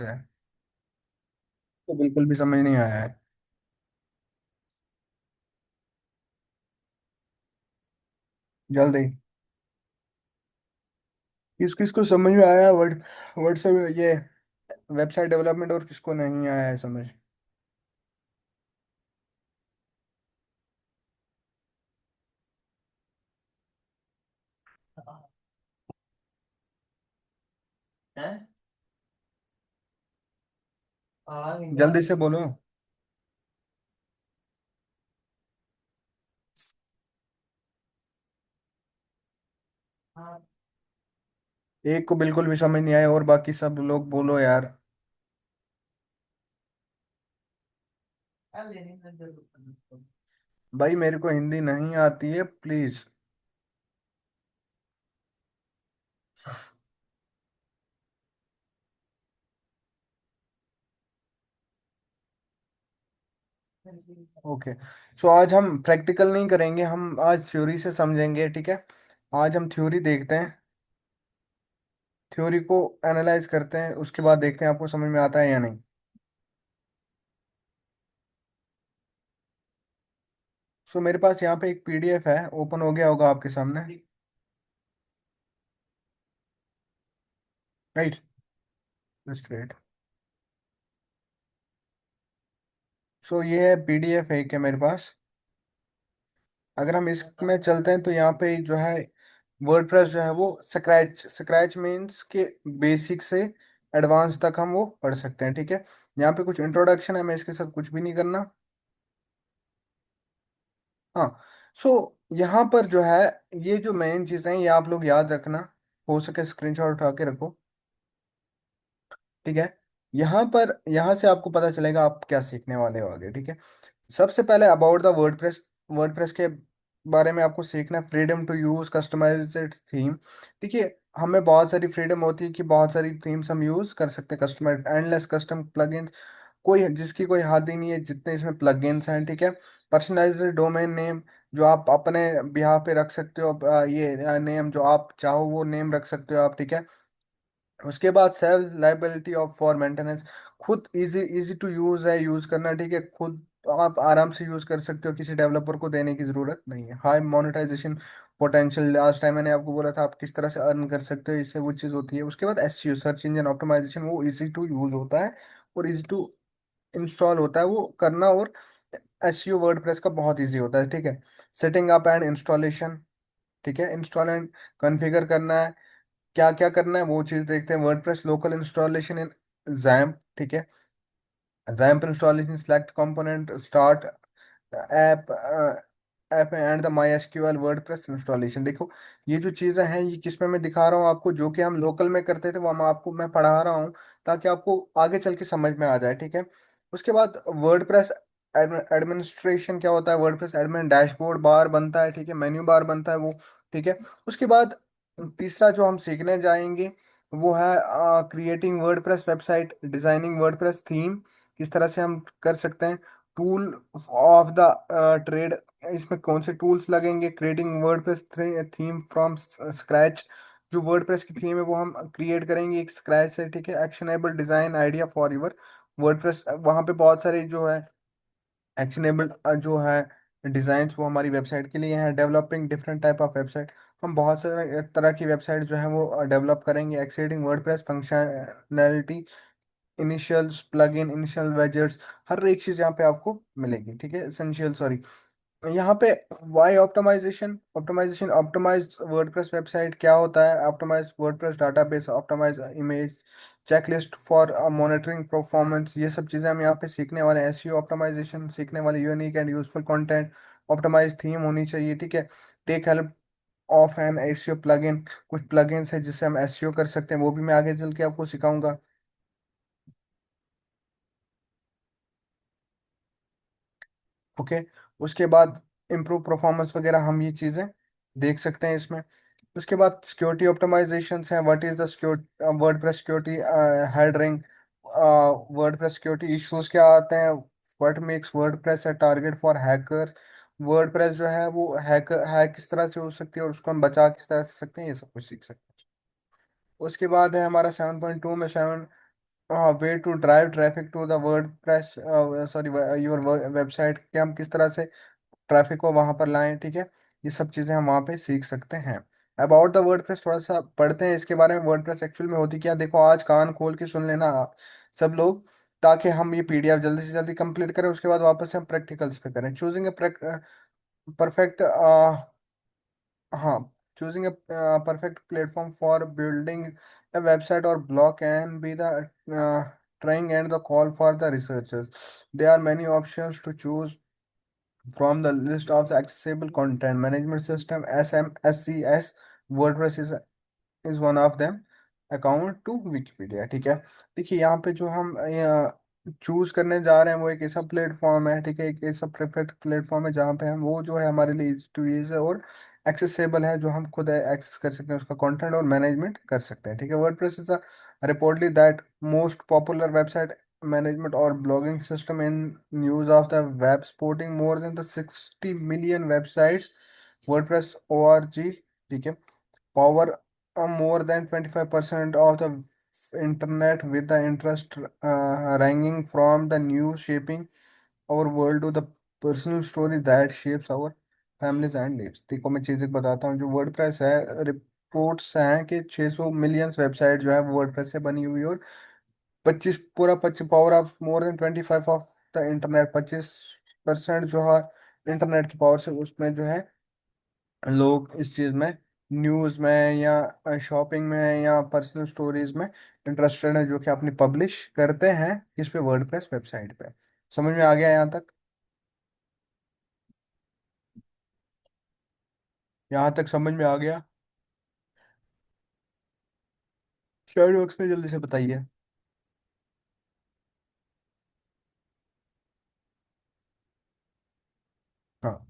है। तो बिल्कुल भी समझ नहीं आया है। जल्दी। किस किस को समझ में आया वर्ड वर्ड से ये वेबसाइट डेवलपमेंट, और किसको नहीं आया है समझ? जल्दी से बोलो। एक को बिल्कुल भी समझ नहीं आया, और बाकी सब लोग बोलो यार। भाई मेरे को हिंदी नहीं आती है, प्लीज। ओके। सो आज हम प्रैक्टिकल नहीं करेंगे, हम आज थ्योरी से समझेंगे, ठीक है। आज हम थ्योरी देखते हैं, थ्योरी को एनालाइज करते हैं, उसके बाद देखते हैं आपको समझ में आता है या नहीं। सो मेरे पास यहाँ पे एक पीडीएफ है, ओपन हो गया होगा आपके सामने। राइट। Just wait. सो ये है पीडीएफ है क्या मेरे पास? अगर हम इसमें चलते हैं तो यहाँ पे जो है वर्डप्रेस जो है वो स्क्रैच स्क्रैच मीन्स के बेसिक से एडवांस तक हम वो पढ़ सकते हैं, ठीक है। यहाँ पे कुछ इंट्रोडक्शन है, मैं इसके साथ कुछ भी नहीं करना। हाँ। सो यहाँ पर जो है ये जो मेन चीज़ें हैं ये आप लोग याद रखना, हो सके स्क्रीनशॉट उठा के रखो, ठीक है। यहाँ पर यहाँ से आपको पता चलेगा आप क्या सीखने वाले हो आगे, ठीक है। सबसे पहले अबाउट द वर्डप्रेस। वर्डप्रेस के बारे में आपको सीखना, freedom to use customised theme. देखिए, हमें बहुत सारी फ्रीडम होती है कि बहुत सारी थीम्स हम यूज कर सकते हैं, कस्टमाइज एंडलेस कस्टम प्लगइन्स, कोई जिसकी कोई हद ही नहीं है जितने इसमें प्लगइन्स हैं, ठीक है। पर्सनलाइज्ड डोमेन नेम, जो आप अपने बिहाफ पे रख सकते हो, ये नेम जो आप चाहो वो नेम रख सकते हो आप, ठीक है। उसके बाद self liability of for maintenance, खुद इजी इजी टू यूज है, यूज करना, ठीक है, खुद आप आराम से यूज कर सकते हो, किसी डेवलपर को देने की जरूरत नहीं है। High monetisation potential, last time मैंने आपको बोला था आप किस तरह से अर्न कर सकते हो, इससे वो चीज़ होती है। उसके बाद एसईओ, सर्च इंजन ऑप्टिमाइजेशन, वो इजी टू यूज होता है और इजी टू इंस्टॉल होता है वो करना, और एसईओ वर्डप्रेस का बहुत इजी होता है, ठीक है। सेटिंग अप एंड इंस्टॉलेशन, ठीक है, इंस्टॉल एंड कॉन्फ़िगर करना है, क्या क्या करना है वो चीज़ देखते हैं। वर्डप्रेस लोकल इंस्टॉलेशन इन जैम्प, ठीक है। XAMPP installation, select component, start app app and the my SQL WordPress installation. देखो, ये जो चीज़ें हैं ये किस में मैं दिखा रहा हूँ आपको, जो कि हम लोकल में करते थे वो हम आपको मैं पढ़ा रहा हूँ, ताकि आपको आगे चल के समझ में आ जाए, ठीक है। उसके बाद वर्डप्रेस एडमिनिस्ट्रेशन क्या होता है, वर्डप्रेस एडमिन डैशबोर्ड बार बनता है, ठीक है, मेन्यू बार बनता है वो, ठीक है। उसके बाद तीसरा जो हम सीखने जाएंगे वो है creating WordPress website, designing WordPress theme, किस तरह से हम कर सकते हैं, टूल ऑफ द ट्रेड, इसमें कौन से टूल्स लगेंगे, creating WordPress theme from scratch, जो वर्डप्रेस की थीम है वो हम क्रिएट करेंगे एक स्क्रैच से, ठीक है। Actionable design idea for your WordPress, वहाँ पे बहुत सारे जो है एक्शनेबल जो है डिजाइन्स वो हमारी वेबसाइट के लिए हैं। Developing different type of website, हम बहुत सारे तरह की वेबसाइट जो है वो डेवलप करेंगे। Exceeding WordPress functionality, initials plugin, initial widgets, हर एक चीज़ यहाँ पे आपको मिलेगी, ठीक है। एसेंशियल, सॉरी, यहाँ पे why optimisation, optimise WordPress website क्या होता है, optimise WordPress database, optimise image checklist for monitoring performance, ये सब चीज़ें हम यहाँ पे सीखने वाले हैं। एसईओ ऑप्टिमाइजेशन सीखने वाले, unique and useful content, optimise theme होनी चाहिए, ठीक है। Take help of an SEO plugin, कुछ प्लगइन्स है जिससे हम एसईओ कर सकते हैं, वो भी मैं आगे चल के आपको सिखाऊंगा। ओके। उसके बाद इम्प्रूव परफॉर्मेंस वगैरह हम ये चीज़ें देख सकते हैं इसमें। उसके बाद सिक्योरिटी ऑप्टिमाइजेशन है, what is the secure WordPress security hardening, WordPress security issues क्या आते हैं, what makes WordPress a target for hacker, WordPress जो है वो हैक किस तरह से हो सकती है और उसको हम बचा किस तरह से सकते हैं, ये सब कुछ सीख सकते हैं। उसके बाद है हमारा 7.2 में, way to drive traffic to the WordPress, sorry, your website, कि हम किस तरह से ट्रैफिक को वहां पर लाएं, ठीक है। ये सब चीजें हम वहां पे सीख सकते हैं। अबाउट द वर्डप्रेस थोड़ा सा पढ़ते हैं इसके बारे में। वर्डप्रेस एक्चुअल में होती क्या, देखो आज कान खोल के सुन लेना सब लोग, ताकि हम ये पीडीएफ जल्दी से जल्दी कंप्लीट करें, उसके बाद वापस से हम प्रैक्टिकल्स पे करें। चूजिंग ए परफेक्ट, हाँ, choosing a perfect platform for building a website or blog can be the trying and the call for the researchers. There are many options to choose from the list of the accessible content management system SMSCS. WordPress is one of them, account to Wikipedia, ठीक है। देखिए यहाँ पे जो हम choose करने जा रहे हैं वो एक ऐसा प्लेटफॉर्म है, ठीक है, एक ऐसा परफेक्ट प्लेटफॉर्म है जहाँ पे हम वो जो है हमारे लिए इजी टू यूज है और एक्सेसिबल है, जो हम खुद एक्सेस कर सकते हैं उसका कंटेंट और मैनेजमेंट कर सकते हैं, ठीक है। WordPress is reportedly that most popular website management और blogging system in news of the web, supporting more than the 60 million websites. WordPress ORG, ठीक है, power more than 25% of the internet, with the interest ranging from the news shaping our world to the personal story that shapes our families and lives। देखो मैं चीज़ एक बताता हूँ, जो WordPress है, reports हैं कि 600 मिलियंस वेबसाइट जो है वो वर्डप्रेस से बनी हुई है, और 25 power of more than 25 of the internet, 25% जो है इंटरनेट की पावर से उसमें जो है लोग इस चीज में, न्यूज में या शॉपिंग में या पर्सनल स्टोरीज में इंटरेस्टेड है, जो कि अपनी पब्लिश करते हैं इस पे, वर्डप्रेस वेबसाइट पे। समझ में आ गया यहाँ तक? यहाँ तक समझ में आ गया? चैट बॉक्स में जल्दी से बताइए। हाँ,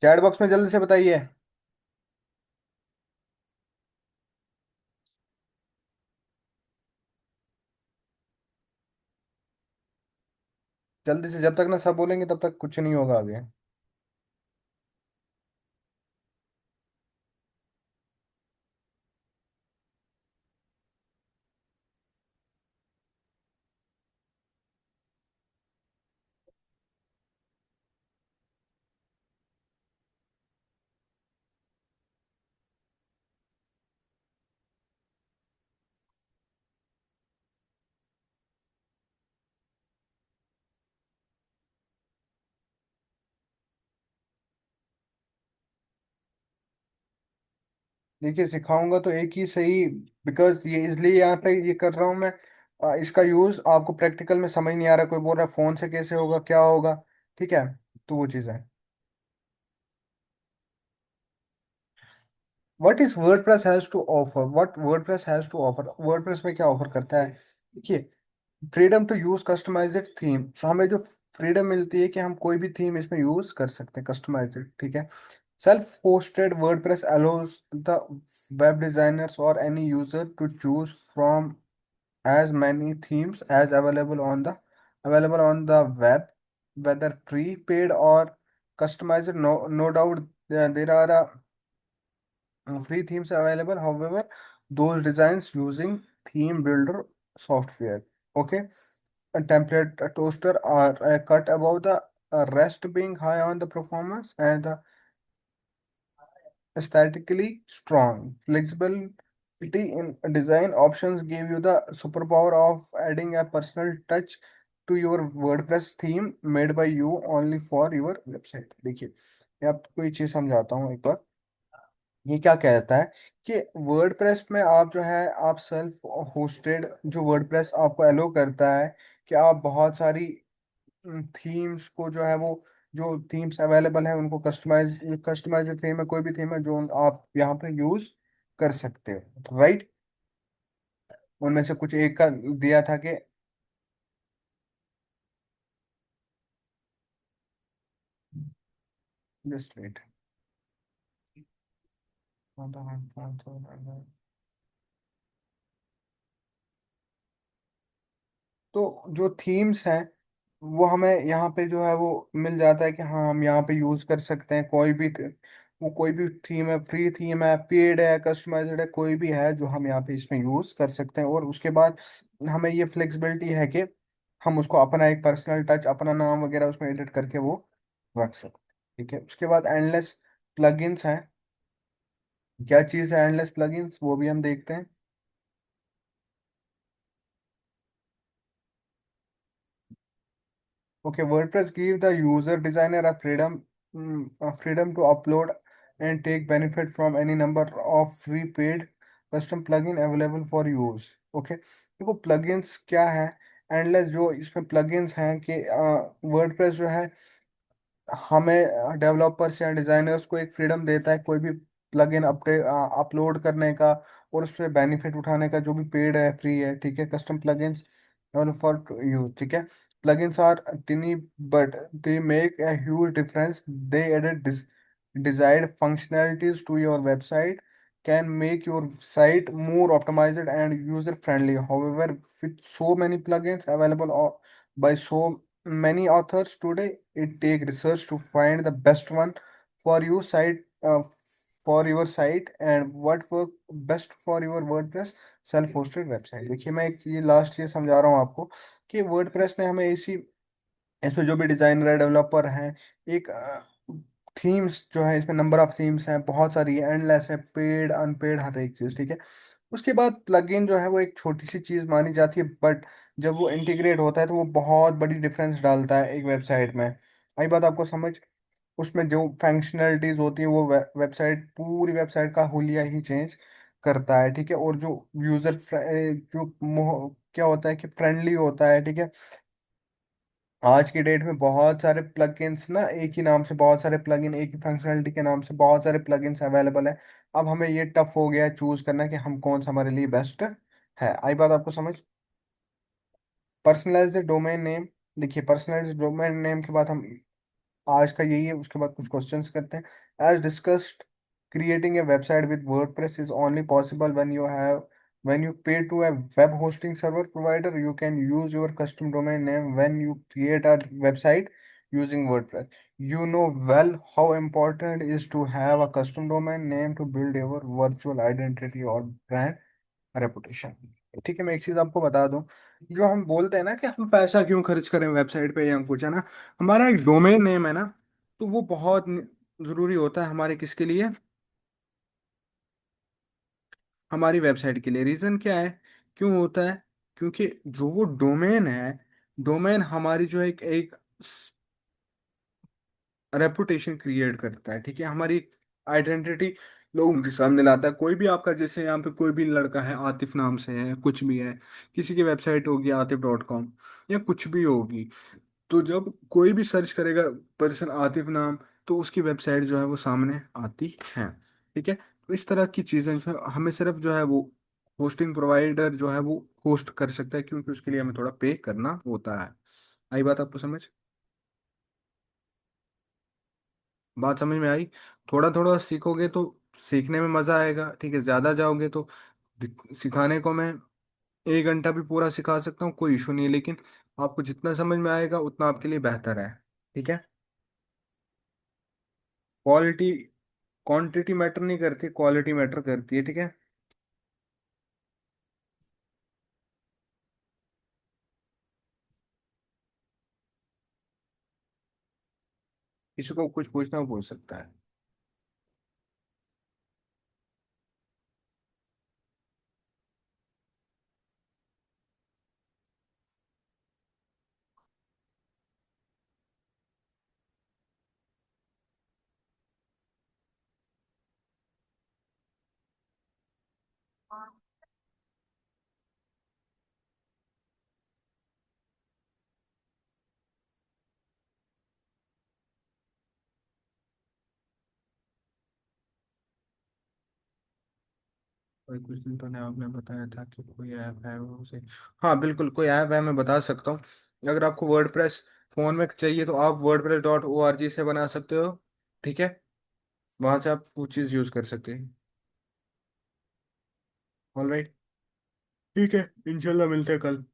चैट बॉक्स में जल्दी से बताइए। जल्दी से, जब तक ना सब बोलेंगे तब तक कुछ नहीं होगा आगे। देखिए सिखाऊंगा तो एक ही सही, बिकॉज ये इसलिए यहाँ पे ये कर रहा हूँ मैं। इसका यूज आपको प्रैक्टिकल में समझ नहीं आ रहा, कोई बोल रहा है फोन से कैसे होगा, क्या होगा, ठीक है, तो वो चीज़ है। What is WordPress has to offer, what WordPress has to offer, WordPress में क्या ऑफर करता है? देखिए, freedom to use customised theme, तो हमें जो फ्रीडम मिलती है कि हम कोई भी थीम इसमें यूज कर सकते हैं कस्टमाइज्ड, ठीक है। Self hosted WordPress allows the web designers और any user to choose from as many themes as available on the web, whether free, paid, or customized. No doubt there are free themes available. However, those designs using theme builder software, okay, a template, a toaster, are a cut above the rest, being high on the performance and the aesthetically strong. Flexibility in design options give you the superpower of adding a personal touch to your WordPress theme made by you only for your website। देखिए, मैं आपको ये चीज़ समझाता हूँ एक बार। ये क्या कहता है कि वर्डप्रेस में आप जो है, आप सेल्फ होस्टेड, जो वर्डप्रेस आपको अलो करता है कि आप बहुत सारी थीम्स को जो है वो, जो थीम्स अवेलेबल है उनको कस्टमाइज थीम है, कोई भी थीम है जो आप यहाँ पे यूज कर सकते हो, राइट। उनमें से कुछ एक का दिया था कि, जस्ट वेट, तो जो थीम्स हैं वो हमें यहाँ पे जो है वो मिल जाता है कि हाँ हम यहाँ पे यूज कर सकते हैं कोई भी वो कोई भी थीम है, फ्री थीम है, पेड है, कस्टमाइज्ड है, कोई भी है जो हम यहाँ पे इसमें यूज कर सकते हैं। और उसके बाद हमें ये फ्लेक्सिबिलिटी है कि हम उसको अपना एक पर्सनल टच, अपना नाम वगैरह उसमें एडिट करके वो रख सकते हैं। ठीक है, उसके बाद एंडलेस प्लगइन्स हैं। क्या चीज़ है एंडलेस प्लगइन्स, वो भी हम देखते हैं। Okay, WordPress give the user designer a freedom to upload and take benefit from any number of free paid custom plugin available for use. Okay, देखो plugins क्या है, एंडलेस जो इसमें plugins हैं कि WordPress जो है हमें डेवलपर्स या डिजाइनर्स को एक फ्रीडम देता है कोई भी प्लगइन अपलोड करने का और उस पर बेनिफिट उठाने का, जो भी पेड है फ्री है। ठीक है, कस्टम प्लगइन्स फॉर यूज। ठीक है, plugins are tiny but they make a huge difference. They added desired functionalities to your website, can make your site more optimized and user friendly. However, with so many plugins available by so many authors today, it take research to find the best one for your site, and what work best for your WordPress self hosted website. देखिए मैं एक ये last ये समझा रहा हूँ आपको कि वर्डप्रेस ने हमें इसी, इसमें जो भी डिजाइनर है, डेवलपर हैं, एक थीम्स जो है, इसमें नंबर ऑफ थीम्स हैं, बहुत सारी है, एंडलेस है, पेड अनपेड हर एक चीज़। ठीक है, उसके बाद प्लगइन जो है वो एक छोटी सी चीज़ मानी जाती है, बट जब वो इंटीग्रेट होता है तो वो बहुत बड़ी डिफरेंस डालता है एक वेबसाइट में। आई बात आपको समझ? उसमें जो फंक्शनैलिटीज होती है वो वेबसाइट, पूरी वेबसाइट का हुलिया ही चेंज करता है। ठीक है, और जो यूजर जो क्या होता है कि फ्रेंडली होता है। ठीक है, आज की डेट में बहुत सारे प्लगइन्स ना, एक ही नाम से बहुत सारे प्लगइन, एक ही फंक्शनलिटी के नाम से बहुत सारे प्लगइन्स अवेलेबल है। अब हमें ये टफ हो गया है चूज करना कि हम कौन सा हमारे लिए बेस्ट है। आई बात आपको समझ? Personalised domain name. देखिए पर्सनलाइज्ड डोमेन नेम के बाद हम, आज का यही है, उसके बाद कुछ क्वेश्चंस करते हैं। As discussed, creating a website with WordPress is only possible when you pay to a web hosting server provider. You can use your custom domain name when you create a website using WordPress. You know well how important it is to have a custom domain name to build your virtual identity or brand reputation. ठीक है, मैं एक चीज आपको बता दूं, जो हम बोलते हैं ना कि हम पैसा क्यों खर्च करें वेबसाइट पे या कुछ, है ना, हमारा एक डोमेन नेम है ना, तो वो बहुत जरूरी होता है हमारे किसके लिए, हमारी वेबसाइट के लिए। रीजन क्या है, क्यों होता है? क्योंकि जो वो डोमेन है, डोमेन हमारी जो एक एक रेपुटेशन क्रिएट करता है। ठीक है, हमारी आइडेंटिटी लोगों के सामने लाता है। कोई भी आपका, जैसे यहाँ पे कोई भी लड़का है आतिफ नाम से है, कुछ भी है, किसी की वेबसाइट होगी आतिफ.com या कुछ भी होगी, तो जब कोई भी सर्च करेगा पर्सन आतिफ नाम, तो उसकी वेबसाइट जो है वो सामने आती है। ठीक है, तो इस तरह की चीज़ें जो है हमें सिर्फ जो है वो होस्टिंग प्रोवाइडर जो है वो होस्ट कर सकता है, क्योंकि उसके लिए हमें थोड़ा पे करना होता है। आई बात आपको समझ? बात समझ में आई? थोड़ा थोड़ा सीखोगे तो सीखने में मजा आएगा। ठीक है, ज्यादा जाओगे तो सिखाने को मैं 1 घंटा भी पूरा सिखा सकता हूँ, कोई इशू नहीं है, लेकिन आपको जितना समझ में आएगा उतना आपके लिए बेहतर है। ठीक है, क्वालिटी, क्वांटिटी मैटर नहीं करती, क्वालिटी मैटर करती है। ठीक है, किसी को कुछ पूछना हो पूछ सकता है। कोई कुछ दिन पहले आपने बताया था कि कोई ऐप है वो उसे, हाँ बिल्कुल कोई ऐप है, मैं बता सकता हूँ। अगर आपको वर्डप्रेस फोन में चाहिए तो आप wordpress.org से बना सकते हो। ठीक है, वहां से आप वो चीज़ यूज कर सकते हैं। ऑलराइट, ठीक है, इंशाल्लाह मिलते हैं कल।